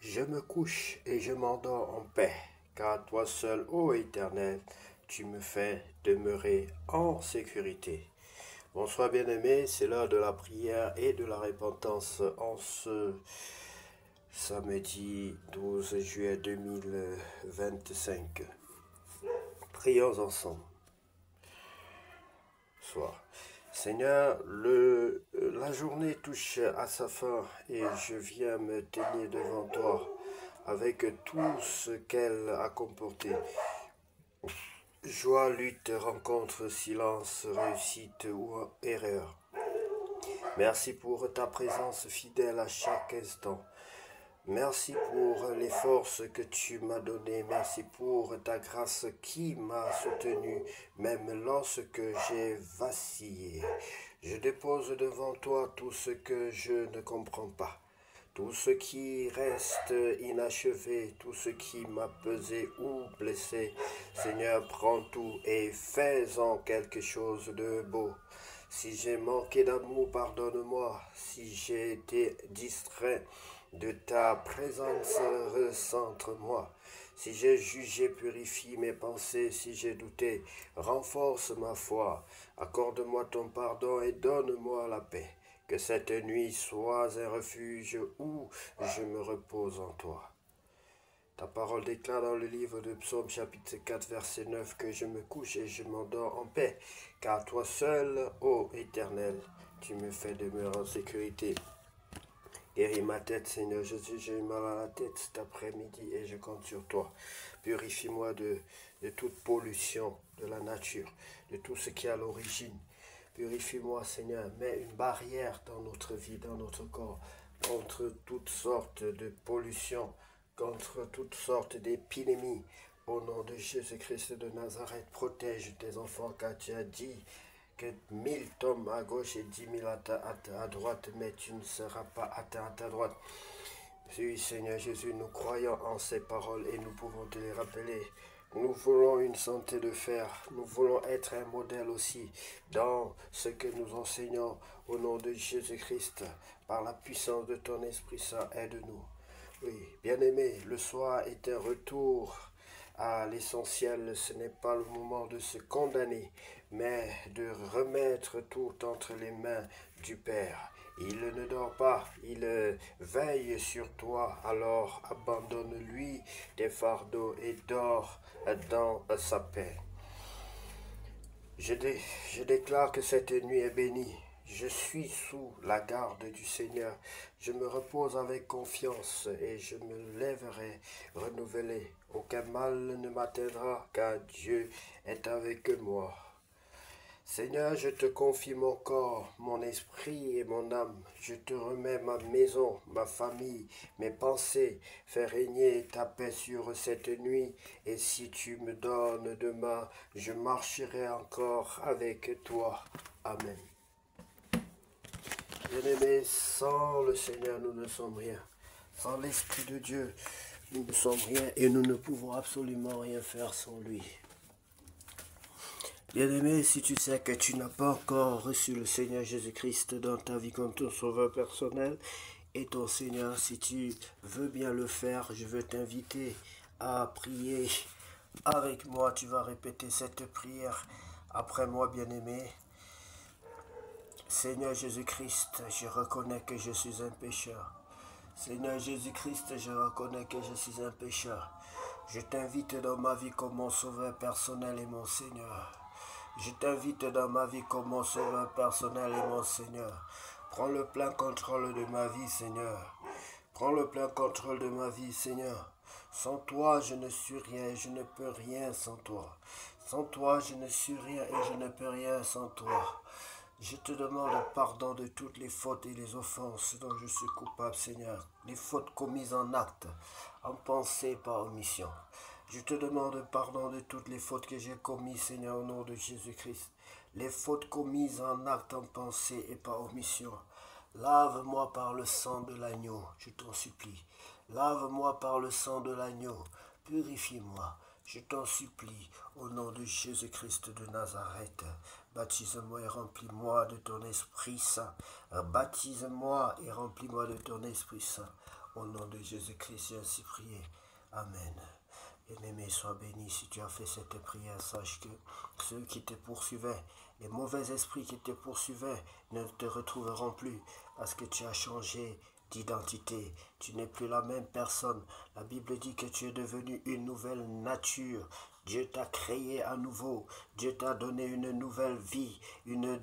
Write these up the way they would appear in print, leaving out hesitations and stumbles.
Je me couche et je m'endors en paix, car toi seul, ô Éternel, tu me fais demeurer en sécurité. Bonsoir bien-aimés, c'est l'heure de la prière et de la repentance en ce samedi 12 juillet 2025. Prions ensemble. Soir. Seigneur, la journée touche à sa fin et je viens me tenir devant toi avec tout ce qu'elle a comporté. Joie, lutte, rencontre, silence, réussite ou erreur. Merci pour ta présence fidèle à chaque instant. Merci pour les forces que tu m'as données. Merci pour ta grâce qui m'a soutenu, même lorsque j'ai vacillé. Je dépose devant toi tout ce que je ne comprends pas, tout ce qui reste inachevé, tout ce qui m'a pesé ou blessé. Seigneur, prends tout et fais-en quelque chose de beau. Si j'ai manqué d'amour, pardonne-moi. Si j'ai été distrait de ta présence, recentre-moi. Si j'ai jugé, purifie mes pensées. Si j'ai douté, renforce ma foi. Accorde-moi ton pardon et donne-moi la paix. Que cette nuit soit un refuge où je me repose en toi. Ta parole déclare dans le livre de Psaume chapitre 4 verset 9 que je me couche et je m'endors en paix, car toi seul, ô Éternel, tu me fais demeurer en sécurité. Guéris ma tête, Seigneur Jésus, j'ai eu mal à la tête cet après-midi et je compte sur toi. Purifie-moi de toute pollution de la nature, de tout ce qui est à l'origine. Purifie-moi, Seigneur, mets une barrière dans notre vie, dans notre corps, contre toutes sortes de pollutions, contre toutes sortes d'épidémies. Au nom de Jésus-Christ de Nazareth, protège tes enfants, car tu as dit que 1000 tombent à gauche et 10 000 à droite, mais tu ne seras pas atteint à ta droite. Oui, Seigneur Jésus, nous croyons en ces paroles et nous pouvons te les rappeler. Nous voulons une santé de fer. Nous voulons être un modèle aussi dans ce que nous enseignons au nom de Jésus-Christ. Par la puissance de ton Esprit Saint, aide-nous. Oui, bien-aimé, le soir est un retour à l'essentiel. Ce n'est pas le moment de se condamner, mais de remettre tout entre les mains du Père. Il ne dort pas, il veille sur toi, alors abandonne-lui tes fardeaux et dors dans sa paix. Je déclare que cette nuit est bénie. Je suis sous la garde du Seigneur. Je me repose avec confiance et je me lèverai renouvelé. Aucun mal ne m'atteindra car Dieu est avec moi. Seigneur, je te confie mon corps, mon esprit et mon âme. Je te remets ma maison, ma famille, mes pensées. Fais régner ta paix sur cette nuit. Et si tu me donnes demain, je marcherai encore avec toi. Amen. Bien-aimés, sans le Seigneur, nous ne sommes rien. Sans l'Esprit de Dieu, nous ne sommes rien et nous ne pouvons absolument rien faire sans lui. Bien-aimé, si tu sais que tu n'as pas encore reçu le Seigneur Jésus-Christ dans ta vie comme ton sauveur personnel et ton Seigneur, si tu veux bien le faire, je veux t'inviter à prier avec moi. Tu vas répéter cette prière après moi, bien-aimé. Seigneur Jésus-Christ, je reconnais que je suis un pécheur. Seigneur Jésus-Christ, je reconnais que je suis un pécheur. Je t'invite dans ma vie comme mon sauveur personnel et mon Seigneur. Je t'invite dans ma vie comme mon sauveur personnel et mon Seigneur. Prends le plein contrôle de ma vie, Seigneur. Prends le plein contrôle de ma vie, Seigneur. Sans toi, je ne suis rien et je ne peux rien sans toi. Sans toi, je ne suis rien et je ne peux rien sans toi. Je te demande pardon de toutes les fautes et les offenses dont je suis coupable, Seigneur. Les fautes commises en acte, en pensée, par omission. Je te demande pardon de toutes les fautes que j'ai commises, Seigneur, au nom de Jésus-Christ. Les fautes commises en acte, en pensée et par omission. Lave-moi par le sang de l'agneau, je t'en supplie. Lave-moi par le sang de l'agneau. Purifie-moi. Je t'en supplie, au nom de Jésus-Christ de Nazareth, baptise-moi et remplis-moi de ton Esprit Saint. Baptise-moi et remplis-moi de ton Esprit Saint. Au nom de Jésus-Christ, j'ai ainsi prié. Amen. Bien-aimé, sois béni. Si tu as fait cette prière, sache que ceux qui te poursuivaient, les mauvais esprits qui te poursuivaient, ne te retrouveront plus parce que tu as changé d'identité. Tu n'es plus la même personne. La Bible dit que tu es devenu une nouvelle nature. Dieu t'a créé à nouveau. Dieu t'a donné une nouvelle vie et une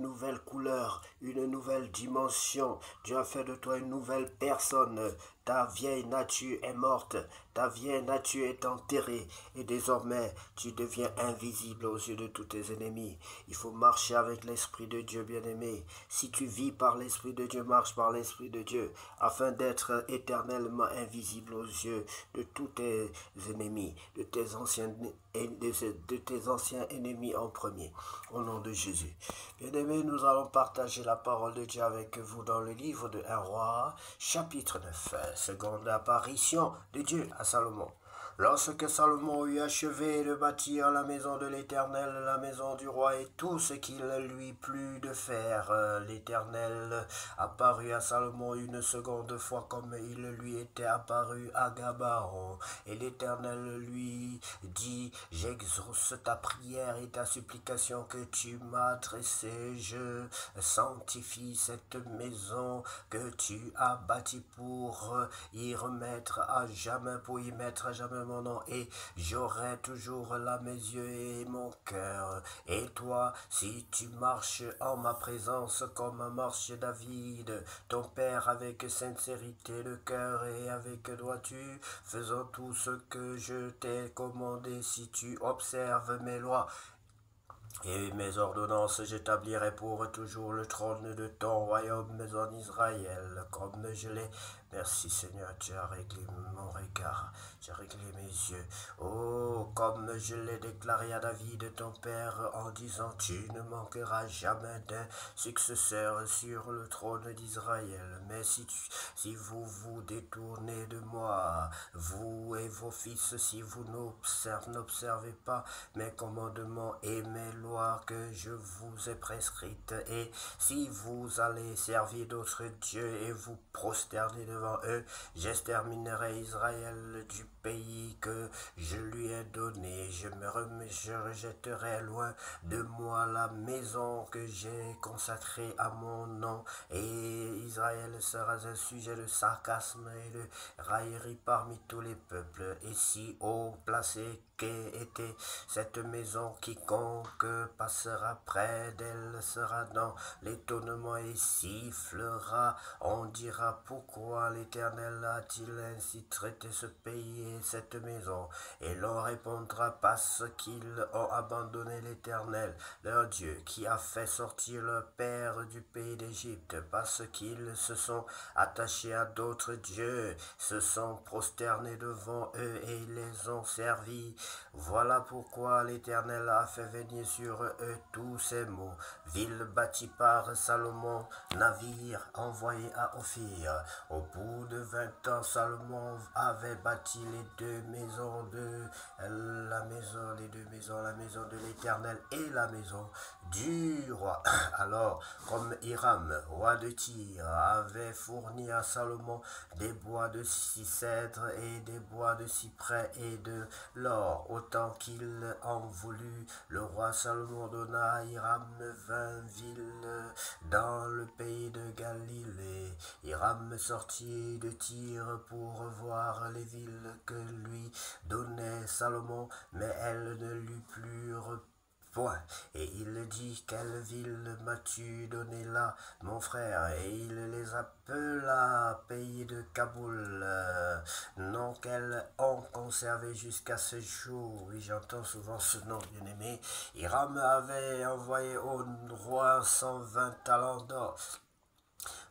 nouvelle couleur, une nouvelle dimension. Dieu a fait de toi une nouvelle personne. Ta vieille nature est morte, ta vieille nature est enterrée et désormais tu deviens invisible aux yeux de tous tes ennemis. Il faut marcher avec l'Esprit de Dieu, bien-aimé. Si tu vis par l'Esprit de Dieu, marche par l'Esprit de Dieu afin d'être éternellement invisible aux yeux de tous tes ennemis, de tes anciens ennemis en premier. Au nom de Jésus. Bien-aimés, nous allons partager la parole de Dieu avec vous dans le livre de 1 Roi, chapitre 9, seconde apparition de Dieu à Salomon. Lorsque Salomon eut achevé de bâtir la maison de l'Éternel, la maison du roi et tout ce qu'il lui plut de faire, l'Éternel apparut à Salomon une seconde fois comme il lui était apparu à Gabaon. Et l'Éternel lui dit, j'exauce ta prière et ta supplication que tu m'as adressée. Je sanctifie cette maison que tu as bâtie pour y remettre à jamais, pour y mettre à jamais mon nom, et j'aurai toujours là mes yeux et mon cœur. Et toi, si tu marches en ma présence comme marche David, ton père, avec sincérité de cœur et avec droiture, faisant tout ce que je t'ai commandé, si tu observes mes lois et mes ordonnances, j'établirai pour toujours le trône de ton royaume en Israël, comme je l'ai. Merci Seigneur, tu as réglé mon regard, tu as réglé mes yeux. Oh, comme je l'ai déclaré à David, ton père, en disant, tu ne manqueras jamais d'un successeur sur le trône d'Israël. Mais si vous vous détournez de moi, vous et vos fils, si vous n'observez pas mes commandements et mes lois que je vous ai prescrites, et si vous allez servir d'autres dieux et vous prosterner devant eux, j'exterminerai Israël du pays que je lui ai donné. Je rejetterai loin de moi la maison que j'ai consacrée à mon nom, et Israël sera un sujet de sarcasme et de raillerie parmi tous les peuples. Et si haut placé qu'était cette maison, quiconque passera près d'elle sera dans l'étonnement et sifflera. On dira, pourquoi l'Éternel a-t-il ainsi traité ce pays et cette maison? Et l'on répondra, parce qu'ils ont abandonné l'Éternel, leur Dieu, qui a fait sortir leur père du pays d'Égypte, parce qu'ils se sont attachés à d'autres dieux, se sont prosternés devant eux et les ont servis. Voilà pourquoi l'Éternel a fait venir sur eux tous ces maux. Ville bâtie par Salomon, navire envoyé à Ophir. Au bout de 20 ans, Salomon avait bâti les deux maisons de la maison de l'Éternel et la maison du roi. Alors, comme Hiram, roi de Tyr, avait fourni à Salomon des bois de cèdre et des bois de cyprès et de l'or, autant qu'il en voulut, le roi Salomon donna à Hiram 20 villes dans le pays de Galilée. Hiram sortit de Tyr pour voir les villes que lui donnait Salomon, mais elles ne lui plurent point. Et il dit, quelle ville m'as-tu donné là, mon frère? Et il les appela pays de Kaboul, nom qu'elles ont conservé jusqu'à ce jour. Oui, j'entends souvent ce nom, bien-aimé. Hiram avait envoyé au roi 120 talents d'or.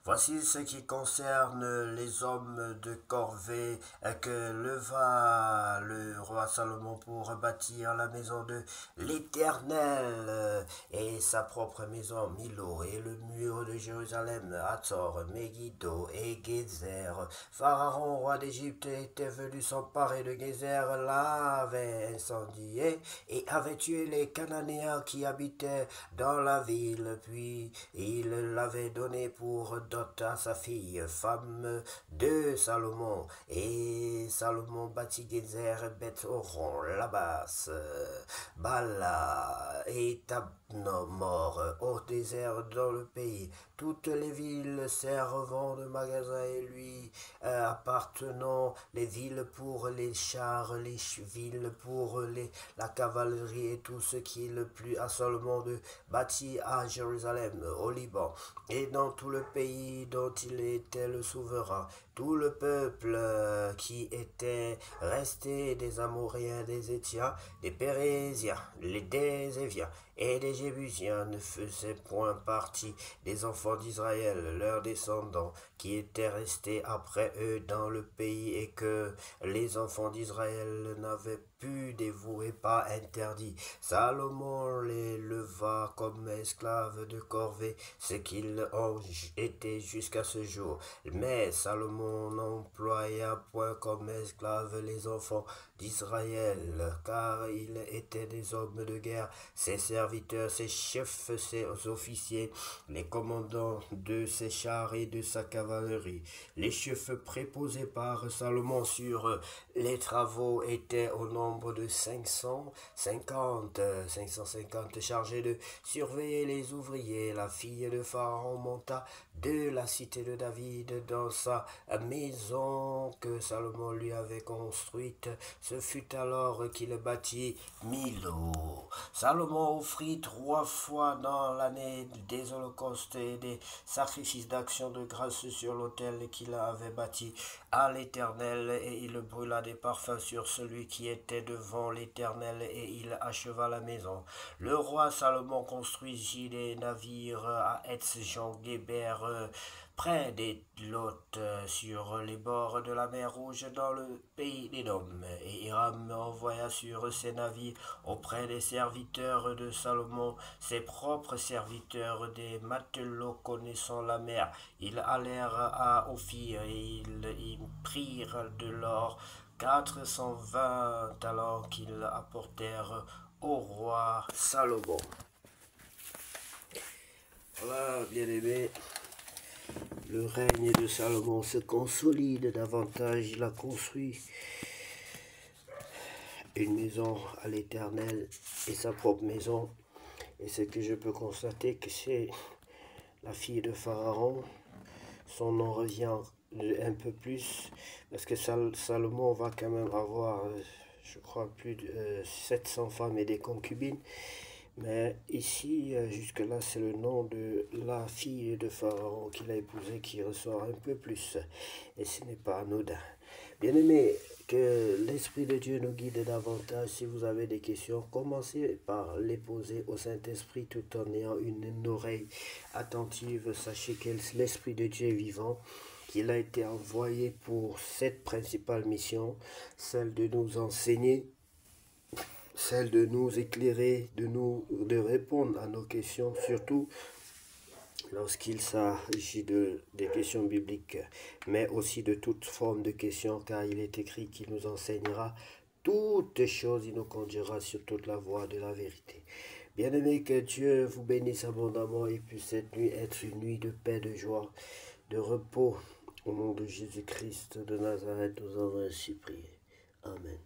Voici ce qui concerne les hommes de corvée que leva le roi Salomon pour bâtir la maison de l'Éternel et sa propre maison, Milo, et le mur de Jérusalem, Hatzor, Megiddo et Gézer. Pharaon, roi d'Égypte, était venu s'emparer de Gézer, l'avait incendié et avait tué les Cananéens qui habitaient dans la ville, puis il l'avait donné pour donner dot à sa fille, femme de Salomon. Et Salomon bâtit Gézer, Beth Horon, Labas, Bala et Tabnomor, au désert dans le pays. Toutes les villes servant de magasins et lui appartenant, les villes pour les chars, les villes pour la cavalerie et tout ce qu'il plut à Salomon de bâtir à Jérusalem, au Liban, et dans tout le pays dont il était le souverain. Tout le peuple qui était resté des Amoréens, des Étiens, des Pérésiens, des Éviens et des Jébusiens ne faisaient point partie des enfants d'Israël, leurs descendants, qui étaient restés après eux dans le pays et que les enfants d'Israël n'avaient pu dévouer pas interdit. Salomon les leva comme esclaves de corvée, ce qu'ils ont été jusqu'à ce jour. Mais Salomon n'employa point comme esclaves les enfants d'Israël, car ils étaient des hommes de guerre, ses serviteurs, ses chefs, ses officiers, les commandants de ses chars et de sa cavalerie. Les chefs préposés par Salomon sur les travaux étaient au nombre de 550 chargés de surveiller les ouvriers. La fille de Pharaon monta de la cité de David dans sa maison que Salomon lui avait construite. Ce fut alors qu'il bâtit Milo. Salomon offrit 3 fois dans l'année des holocaustes et des sacrifices d'action de grâce sur l'autel qu'il avait bâti à l'Éternel, et il brûla des parfums sur celui qui était devant l'Éternel, et il acheva la maison. Le roi Salomon construisit des navires à Etzjon-Géber, près des Lot, sur les bords de la mer Rouge, dans le pays d'Édom. Et Hiram envoya sur ces navires auprès des serviteurs de Salomon, ses propres serviteurs, des matelots connaissant la mer. Ils allèrent à Ophir et ils y prirent de l'or 420 talents qu'ils apportèrent au roi Salomon. Voilà, bien-aimé, le règne de Salomon se consolide davantage. Il a construit une maison à l'Éternel et sa propre maison. Et ce que je peux constater, que c'est la fille de Pharaon. Son nom revient un peu plus, parce que Salomon va quand même avoir, je crois, plus de 700 femmes et des concubines. Mais ici, jusque-là, c'est le nom de la fille de Pharaon qu'il a épousée qui ressort un peu plus. Et ce n'est pas anodin. Bien-aimés, que l'Esprit de Dieu nous guide davantage. Si vous avez des questions, commencez par les poser au Saint-Esprit tout en ayant une oreille attentive. Sachez que l'Esprit de Dieu est vivant, qu'il a été envoyé pour cette principale mission, celle de nous enseigner, celle de nous éclairer, de répondre à nos questions, surtout lorsqu'il s'agit des questions bibliques, mais aussi de toute forme de questions, car il est écrit qu'il nous enseignera toutes choses, il nous conduira sur toute la voie de la vérité. Bien-aimés, que Dieu vous bénisse abondamment et puisse cette nuit être une nuit de paix, de joie, de repos. Au nom de Jésus-Christ de Nazareth, nous avons ainsi prié. Amen.